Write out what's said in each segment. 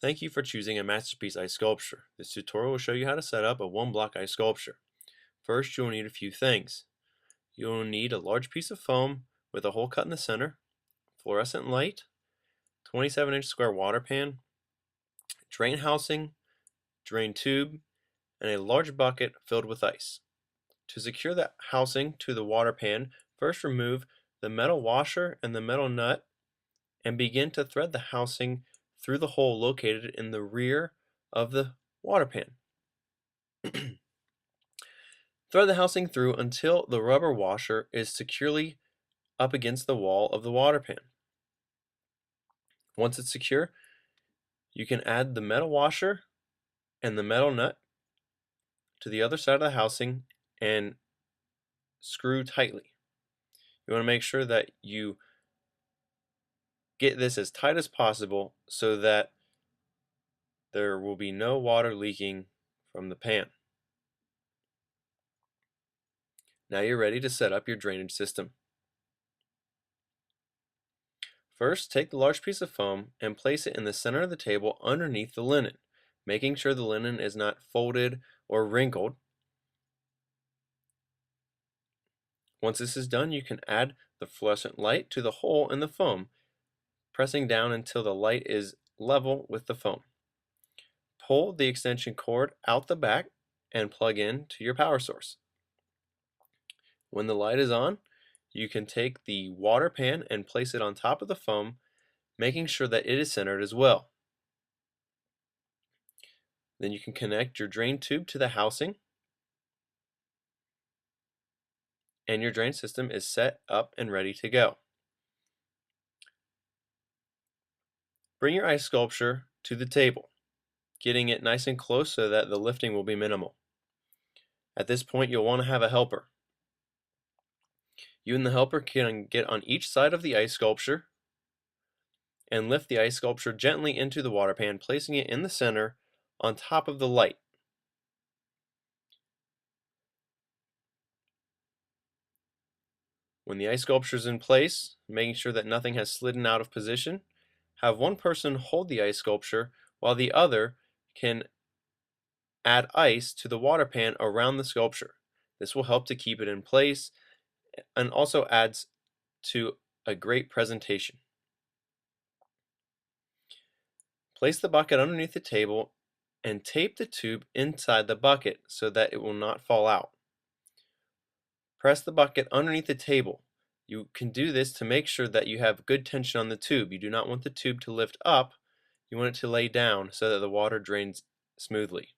Thank you for choosing a Masterpiece Ice Sculpture. This tutorial will show you how to set up a one-block ice sculpture. First, you'll need a few things. You'll need a large piece of foam with a hole cut in the center, fluorescent light, 27-inch square water pan, drain housing, drain tube, and a large bucket filled with ice. To secure the housing to the water pan, first remove the metal washer and the metal nut and begin to thread the housing through the hole located in the rear of the water pan. Thread the housing through until the rubber washer is securely up against the wall of the water pan. Once it's secure, you can add the metal washer and the metal nut to the other side of the housing and screw tightly. You want to make sure that you get this as tight as possible so that there will be no water leaking from the pan. Now you're ready to set up your drainage system. First, take the large piece of foam and place it in the center of the table underneath the linen, making sure the linen is not folded or wrinkled. Once this is done, you can add the fluorescent light to the hole in the foam, pressing down until the light is level with the foam. Pull the extension cord out the back and plug in to your power source. When the light is on, you can take the water pan and place it on top of the foam, making sure that it is centered as well. Then you can connect your drain tube to the housing, and your drain system is set up and ready to go. Bring your ice sculpture to the table, getting it nice and close so that the lifting will be minimal. At this point, you'll want to have a helper. You and the helper can get on each side of the ice sculpture and lift the ice sculpture gently into the water pan, placing it in the center on top of the light. When the ice sculpture is in place, making sure that nothing has slidden out of position, have one person hold the ice sculpture while the other can add ice to the water pan around the sculpture. This will help to keep it in place and also adds to a great presentation. Place the bucket underneath the table and tape the tube inside the bucket so that it will not fall out. Press the bucket underneath the table. You can do this to make sure that you have good tension on the tube. You do not want the tube to lift up, you want it to lay down so that the water drains smoothly.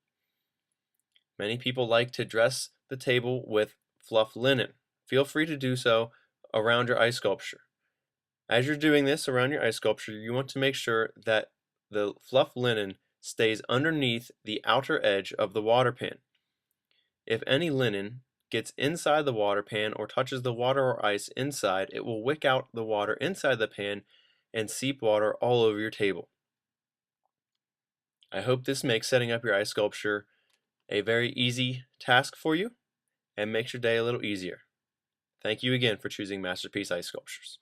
Many people like to dress the table with fluff linen. Feel free to do so around your ice sculpture. As you're doing this around your ice sculpture, you want to make sure that the fluff linen stays underneath the outer edge of the water pan. If any linen gets inside the water pan or touches the water or ice inside, it will wick out the water inside the pan and seep water all over your table. I hope this makes setting up your ice sculpture a very easy task for you and makes your day a little easier. Thank you again for choosing Masterpiece Ice Sculptures.